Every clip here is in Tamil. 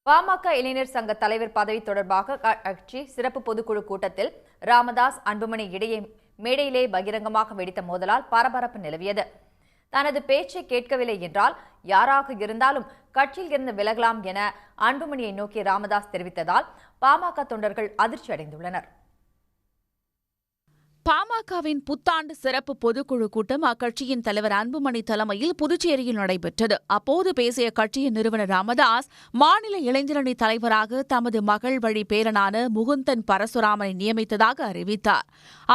பாமக இளைஞர் சங்க தலைவர் பதவி தொடர்பாக கட்சி சிறப்பு பொதுக்குழு கூட்டத்தில் ராமதாஸ் அன்புமணி இடையே மேடையிலே பகிரங்கமாக வெடித்த மோதலால் பரபரப்பு நிலவியது. தனது பேச்சை கேட்கவில்லை என்றால் யாராக இருந்தாலும் கட்சியில் இருந்து விலகலாம் என அன்புமணியை நோக்கி ராமதாஸ் தெரிவித்ததால் பாமக தொண்டர்கள் அதிர்ச்சி அடைந்துள்ளனர். பாமகவின் புத்தாண்டு சிறப்பு பொதுக்குழு கூட்டம் அக்கட்சியின் தலைவர் அன்புமணி தலைமையில் புதுச்சேரியில் நடைபெற்றது. அப்போது பேசிய கட்சியின் நிறுவனர் ராமதாஸ், மாநில இளைஞரணி தலைவராக தமது மகள் வழி பேரனான முகுந்தன் பரசுராமனை நியமித்ததாக அறிவித்தார்.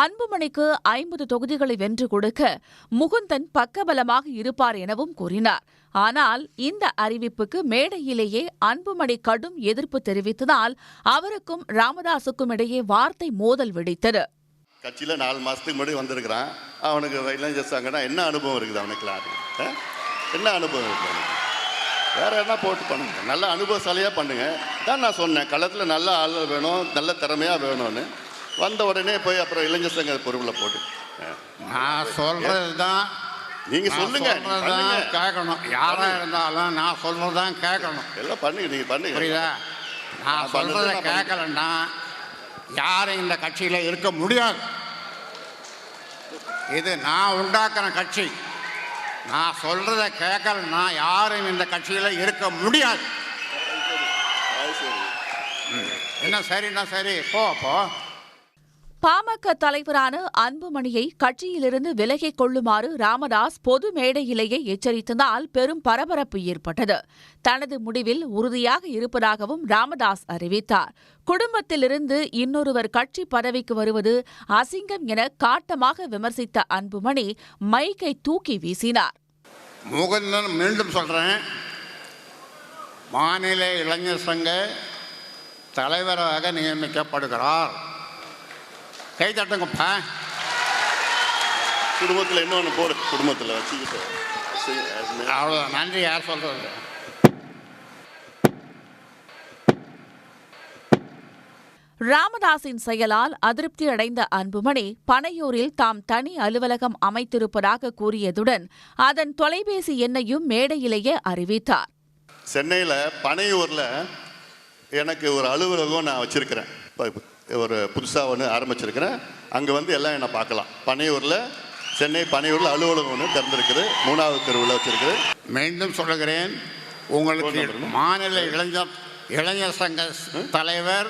அன்புமணிக்கு 50 தொகுதிகளை வென்று கொடுக்க முகுந்தன் பக்கபலமாக இருப்பார் எனவும் கூறினார். ஆனால் இந்த அறிவிப்புக்கு மேடையிலேயே அன்புமணி கடும் எதிர்ப்பு தெரிவித்ததால் அவருக்கும் ராமதாசுக்கும் இடையே வார்த்தை மோதல் வெடித்தது. கட்சியில் 4 மாதத்துக்கு முன்னாடி வந்திருக்கிறான். அவனுக்கு இளைஞர் சங்கம்னா என்ன அனுபவம் இருக்குது? அவனுக்குலாம் என்ன அனுபவம் இருக்குது? அவனுக்கு வேறு என்ன போட்டு பண்ணுங்க, நல்ல அனுபவசாலியாக பண்ணுங்க தான் நான் சொன்னேன். களத்தில் நல்ல ஆள் வேணும், நல்ல திறமையாக வேணும்னு. வந்த உடனே போய் அப்புறம் இளைஞர் சங்க பொறுப்பில் போட்டு நான் சொல்கிறது தான் நீங்கள் சொல்லுங்க, கேட்கணும். யாராக இருந்தாலும் நான் சொல்கிறது தான் கேட்கணும். எல்லாம் பண்ணுங்க, நீங்கள் பண்ணுங்க. புரியுதா? நான் சொல்கிறத கேட்கலன்னா யாரும் இந்த கட்சியில் இருக்க முடியாது. இது நான் உண்டாக்குற கட்சி. நான் சொல்கிறத கேட்கலன்னா யாரும் இந்த கட்சியில் இருக்க முடியாது. என்ன சரின்னா சரி, போ. பாமக தலைவரான அன்புமணியை கட்சியிலிருந்து விலகிக் கொள்ளுமாறு ராமதாஸ் பொது மேடையிலேயே எச்சரித்ததால் பெரும் பரபரப்பு ஏற்பட்டது. தனது முடிவில் உறுதியாக இருப்பதாகவும் ராமதாஸ் அறிவித்தார். குடும்பத்திலிருந்து இன்னொருவர் கட்சி பதவிக்கு வருவது அசிங்கம் என காட்டமாக விமர்சித்த அன்புமணி மைக்கை தூக்கி வீசினார். முகுந்தன் மீண்டும் சொல்றேன், மாநில இளைஞர் சங்க தலைவராக நியமிக்கப்படுகிறார். கை தட்டுங்கப்பா. குடும்பத்தில் இன்னொன்று போடு, குடும்பத்தில் வச்சுக்கிட்டு அவ்வளோதான். நன்றி. யார் சொல்றது? ராமதாஸின் செயலால் அதிருப்தி அடைந்த அன்புமணி பனையூரில் தாம் தனி அலுவலகம் அமைத்திருப்பதாக கூறியதுடன் அதன் தொலைபேசி எண்ணையும் மேடையிலேயே அறிவித்தார். சென்னையில் பனையூரில் எனக்கு ஒரு அலுவலகம் நான் வச்சிருக்கிறேன். ஒரு புதுசாக ஒன்று ஆரம்பிச்சிருக்கிறேன். அங்கே வந்து எல்லாம் என்னை பார்க்கலாம். பனையூரில், சென்னை பனையூரில் அலுவலகம் ஒன்று திறந்திருக்குது. 3வது தெருவில் வச்சிருக்குது. மீண்டும் சொல்லுகிறேன், உங்களுக்கு மாநில இளைஞர் சங்க தலைவர்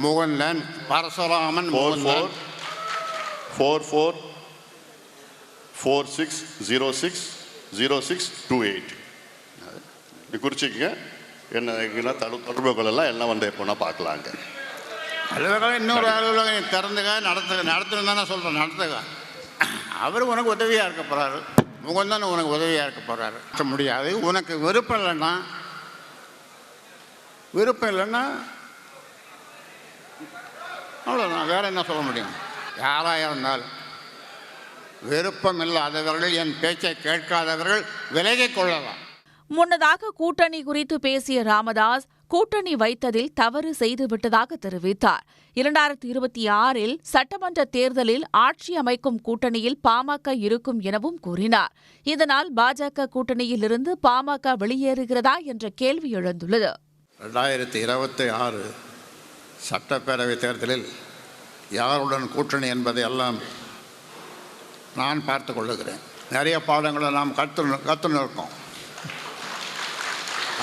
முகுந்தன் பரசுராமன். 4446060628 குறிச்சிக்கங்க. என்ன தொடர்புகளெல்லாம் எல்லாம் வந்து எப்போனா பார்க்கலாங்க. அலுவலகம் இன்னொரு அலுவலகம் திறந்துக நடத்தணும் தானே சொல்கிறேன். நடத்துக. அவர் உனக்கு உதவியாக இருக்க போகிறாரு. முகந்தான் உனக்கு உதவியாக இருக்க போகிறாரு. முடியாது. உனக்கு விருப்பம் இல்லைன்னா அவ்வளோதான். வேறு என்ன சொல்ல முடியும்? யாராக இருந்தாலும் விருப்பம் இல்லாதவர்கள், என் பேச்சை கேட்காதவர்கள் விலகிக் கொள்ளலாம். முன்னதாக கூட்டணி குறித்து பேசிய ராமதாஸ், கூட்டணி வைத்ததில் தவறு செய்துவிட்டதாக தெரிவித்தார். 2026 சட்டமன்ற தேர்தலில் ஆட்சி அமைக்கும் கூட்டணியில் பாமக இருக்கும் எனவும் கூறினார். இதனால் பாஜக கூட்டணியிலிருந்து பாமக வெளியேறுகிறதா என்ற கேள்வி எழுந்துள்ளது. 2026 சட்டப்பேரவை தேர்தலில் யாருடன் கூட்டணி என்பதை எல்லாம் நான் பார்த்து கொள்ளுகிறேன். நிறைய பாடங்களை நாம் கற்றுன்னு இருக்கோம்.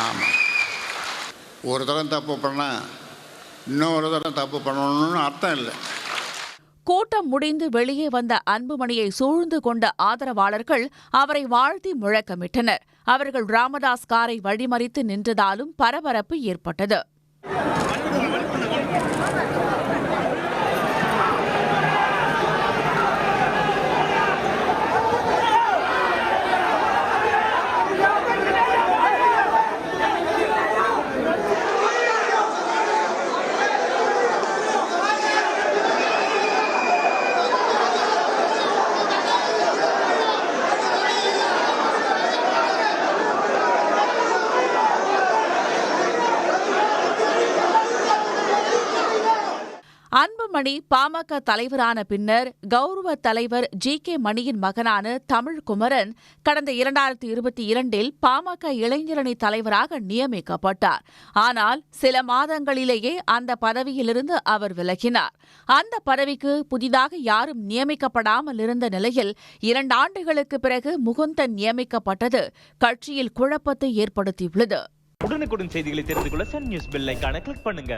ஆமாம். ஒரு தரம் தப்பு பண்ணால் இன்னொரு தரம் தப்பு பண்ணணும்னு அர்த்தம் இல்லை. கூட்டம் முடிந்து வெளியே வந்த அன்புமணியை சூழ்ந்து கொண்ட ஆதரவாளர்கள் அவரை வாழ்த்தி முழக்கமிட்டனர். அவர்கள் ராமதாஸ் காரை வழிமறித்து நின்றதாலும் பரபரப்பு ஏற்பட்டது. அன்புமணி பாமக தலைவரான பின்னர் கௌரவ தலைவர் ஜி.கே. மணியின் மகனான தமிழ்குமரன் கடந்த 2022 பாமக இளைஞரணி தலைவராக நியமிக்கப்பட்டார். ஆனால் சில மாதங்களிலேயே அந்த பதவியிலிருந்து அவர் விலகினார். அந்த பதவிக்கு புதிதாக யாரும் நியமிக்கப்படாமல் இருந்த நிலையில் 2 ஆண்டுகளுக்கு பிறகு முகுந்தன் நியமிக்கப்பட்டது கட்சியில் குழப்பத்தை ஏற்படுத்தியுள்ளது. உடனுக்குடன் செய்திகளை தெரிந்து கொள்ள சன் நியூஸ் பெல் ஐகானை கிளிக் பண்ணுங்க.